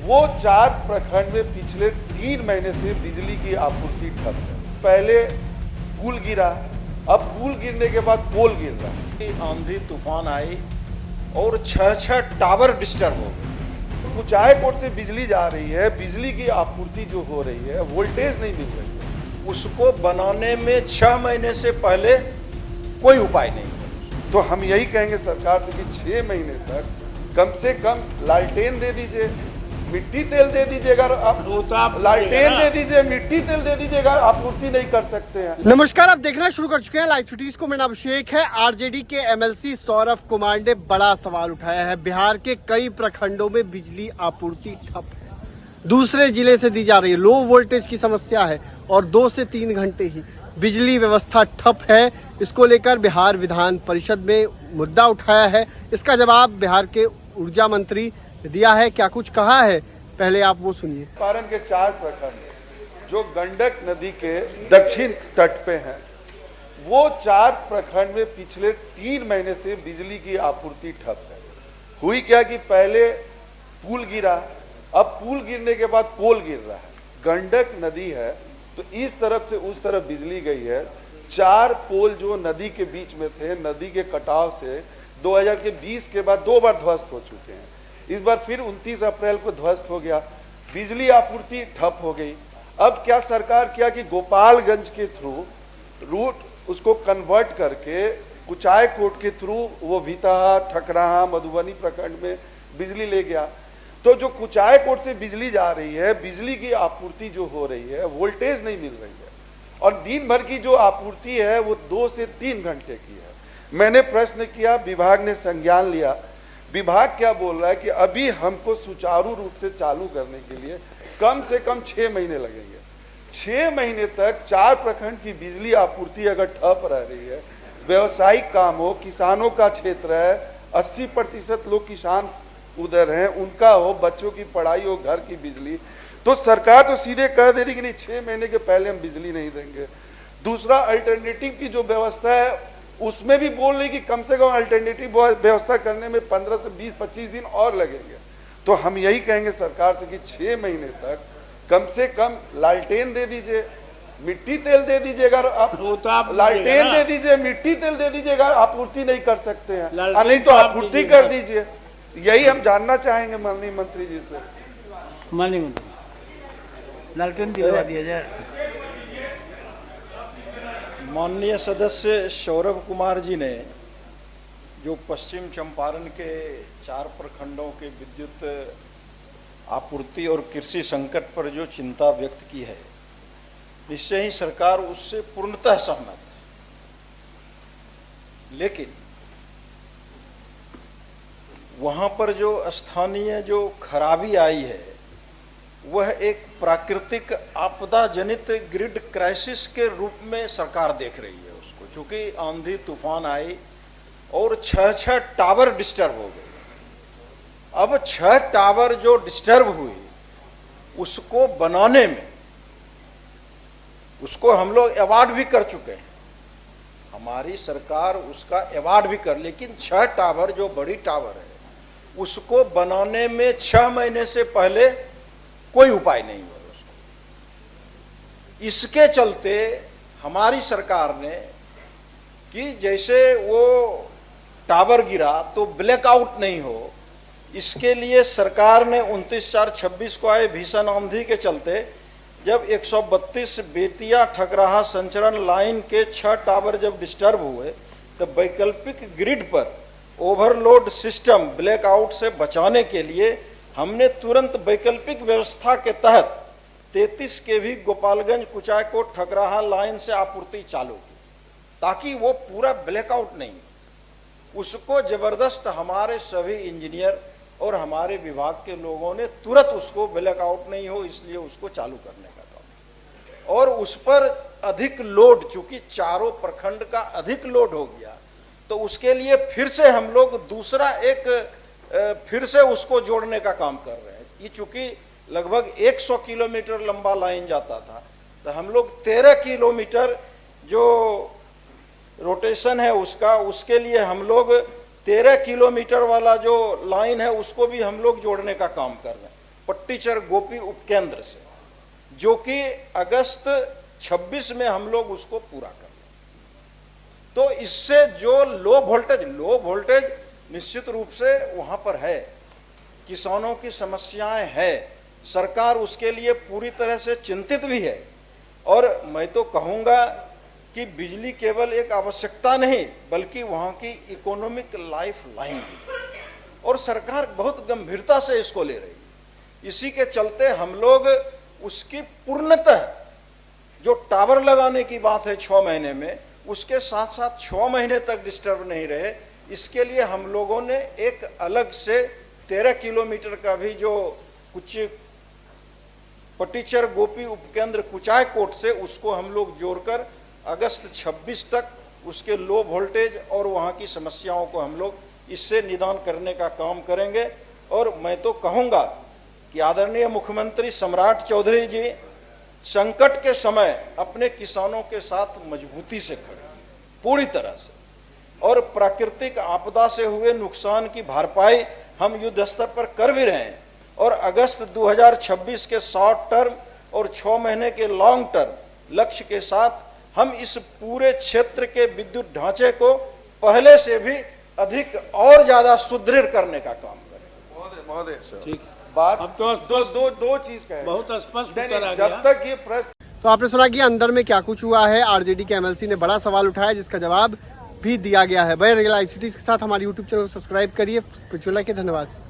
वो 4 प्रखंड में पिछले 3 महीने से बिजली की आपूर्ति ठप है। पहले पुल गिरा, अब पुल गिरने के बाद पोल गिर रहा है। आंधी तूफान आई और 6 टावर डिस्टर्ब हो गए। कुचायकोट से बिजली जा रही है, बिजली की आपूर्ति जो हो रही है, वोल्टेज नहीं मिल रही है। उसको बनाने में 6 महीने से पहले कोई उपाय नहीं। तो हम यही कहेंगे सरकार से कि 6 महीने तक कम से कम लालटेन दे दीजिए, मिट्टी तेल दे दीजिएगा। आप लालटेन दे दीजिए, मिट्टी तेल दे दीजिएगा, आपूर्ति नहीं कर सकते हैं। नमस्कार, आप देखना शुरू कर चुके हैं लाइव सिटीज को। मेरा नाम अभिषेक है। आरजेडी के एमएलसी सौरभ कुमार ने बड़ा सवाल उठाया है। बिहार के कई प्रखंडों में बिजली आपूर्ति ठप है, दूसरे जिले से दी जा रही है। लो वोल्टेज की समस्या है और 2 से 3 घंटे ही बिजली व्यवस्था ठप है। इसको लेकर बिहार विधान परिषद में मुद्दा उठाया है। इसका जवाब बिहार के ऊर्जा मंत्री दिया है। क्या कुछ कहा है, पहले आप वो सुनिए। चंपारण के 4 प्रखंड जो गंडक नदी के दक्षिण तट पे हैं, वो 4 प्रखंड में पिछले 3 महीने से बिजली की आपूर्ति ठप है। हुई क्या कि पहले पुल गिरा, अब पुल गिरने के बाद पोल गिर रहा है। गंडक नदी है तो इस तरफ से उस तरफ बिजली गई है। 4 पोल जो नदी के बीच में थे, नदी के कटाव से 2020 के बाद 2 बार ध्वस्त हो चुके हैं। इस बार फिर 29 अप्रैल को ध्वस्त हो गया, बिजली आपूर्ति ठप हो गई। अब क्या सरकार किया कि गोपालगंज के थ्रू रूट उसको कन्वर्ट करके कुचायकोट के थ्रू वो भितहा, ठकराहा, मधुबनी प्रखंड में बिजली ले गया। तो जो कुचायकोट से बिजली जा रही है, बिजली की आपूर्ति जो हो रही है, वोल्टेज नहीं मिल रही है और दिन भर की जो आपूर्ति है वो 2 से 3 घंटे की है। मैंने प्रश्न किया, विभाग ने संज्ञान लिया। विभाग क्या बोल रहा है कि अभी हमको सुचारू रूप से चालू करने के लिए कम से कम 6 महीने लगेंगे। 6 महीने तक 4 प्रखंड की बिजली आपूर्ति अगर ठप रह रही है, व्यवसायिक काम हो, किसानों का क्षेत्र है, 80% लोग किसान उधर हैं, उनका हो, बच्चों की पढ़ाई हो, घर की बिजली, तो सरकार तो सीधे कह दे रही कि नहीं 6 महीने के पहले हम बिजली नहीं देंगे। दूसरा, अल्टरनेटिव की जो व्यवस्था है उसमें भी बोल रही कि कम से कम अल्टरनेटिव व्यवस्था करने में 15 से 20-25 दिन और लगेंगे। तो हम यही कहेंगे सरकार से कि 6 महीने तक कम से कम लालटेन दे दीजिए, मिट्टी तेल दे दीजिएगा। आप लालटेन दे दीजिए, मिट्टी तेल दे दीजिएगा, आपूर्ति नहीं कर सकते हैं, नहीं तो आपूर्ति कर दीजिए। यही हम जानना चाहेंगे माननीय मंत्री जी से। माननीय मंत्री, लालटेन दिलवा दिया जाए। माननीय सदस्य सौरभ कुमार जी ने जो पश्चिम चंपारण के 4 प्रखंडों के विद्युत आपूर्ति और कृषि संकट पर जो चिंता व्यक्त की है, निश्चय ही सरकार उससे पूर्णतः सहमत है। लेकिन वहां पर जो स्थानीय जो खराबी आई है, वह एक प्राकृतिक आपदा जनित ग्रिड क्राइसिस के रूप में सरकार देख रही है उसको। क्योंकि आंधी तूफान आई और 6 टावर डिस्टर्ब हो गए। अब 6 टावर जो डिस्टर्ब हुई, उसको बनाने में उसको हम लोग अवार्ड भी कर चुके हैं, हमारी सरकार उसका अवार्ड भी कर, लेकिन 6 टावर जो बड़ी टावर है उसको बनाने में 6 महीने से पहले कोई उपाय नहीं हुआ उसको। इसके चलते हमारी सरकार ने कि जैसे वो टावर गिरा तो ब्लैकआउट नहीं हो, इसके लिए सरकार ने 29/4/26 को आए भीषण आंधी के चलते जब 132 बेतिया ठकराहा संचरण लाइन के 6 टावर जब डिस्टर्ब हुए, तब वैकल्पिक ग्रिड पर ओवरलोड सिस्टम ब्लैकआउट से बचाने के लिए हमने तुरंत वैकल्पिक व्यवस्था के तहत 33 केवी गोपालगंज कुचायकोट ठकराहा लाइन से आपूर्ति चालू की, ताकि वो पूरा ब्लैकआउट नहीं। उसको जबरदस्त हमारे सभी इंजीनियर और हमारे विभाग के लोगों ने तुरंत उसको ब्लैकआउट नहीं हो इसलिए उसको चालू करने का काम। और उस पर अधिक लोड, चूंकि 4 प्रखंड का अधिक लोड हो गया, तो उसके लिए फिर से हम लोग दूसरा एक फिर से उसको जोड़ने का काम कर रहे हैं। ये चूंकि लगभग 100 किलोमीटर लंबा लाइन जाता था, तो हम लोग 13 किलोमीटर जो रोटेशन है उसका, उसके लिए हम लोग 13 किलोमीटर वाला जो लाइन है उसको भी हम लोग जोड़ने का काम कर रहे हैं। पट्टीचर गोपी उपकेंद्र से, जो कि अगस्त 26 में हम लोग उसको पूरा कर लें। तो इससे जो लो वोल्टेज निश्चित रूप से वहां पर है, किसानों की समस्याएं है, सरकार उसके लिए पूरी तरह से चिंतित भी है। और मैं तो कहूंगा कि बिजली केवल एक आवश्यकता नहीं बल्कि वहां की इकोनॉमिक लाइफ लाइन भी, और सरकार बहुत गंभीरता से इसको ले रही है। इसी के चलते हम लोग उसकी पूर्णतः जो टावर लगाने की बात है 6 महीने में, उसके साथ साथ 6 महीने तक डिस्टर्ब नहीं रहे, इसके लिए हम लोगों ने एक अलग से 13 किलोमीटर का भी जो कुछ पट्टीचर गोपी उपकेंद्र कुचाय कोट से, उसको हम लोग जोड़कर अगस्त 26 तक उसके लो वोल्टेज और वहां की समस्याओं को हम लोग इससे निदान करने का काम करेंगे। और मैं तो कहूंगा कि आदरणीय मुख्यमंत्री सम्राट चौधरी जी संकट के समय अपने किसानों के साथ मजबूती से खड़े पूरी तरह से, और प्राकृतिक आपदा से हुए नुकसान की भरपाई हम युद्ध स्तर पर कर भी रहे हैं। और अगस्त 2026 के शॉर्ट टर्म और 6 महीने के लॉन्ग टर्म लक्ष्य के साथ हम इस पूरे क्षेत्र के विद्युत ढांचे को पहले से भी अधिक और ज्यादा सुदृढ़ करने का काम करें। महोदय ठीक बात अब तो दो चीज कहें, बहुत स्पष्ट उत्तर आ जब गया। तक ये प्रश्न। तो आपने सुना कि अंदर में क्या कुछ हुआ है। आरजेडी के एमएलसी ने बड़ा सवाल उठाया जिसका जवाब भी दिया गया है। वह रियल लाइव सिटीज के साथ हमारे यूट्यूब चैनल को सब्सक्राइब करिए। प्रज्वला के धन्यवाद।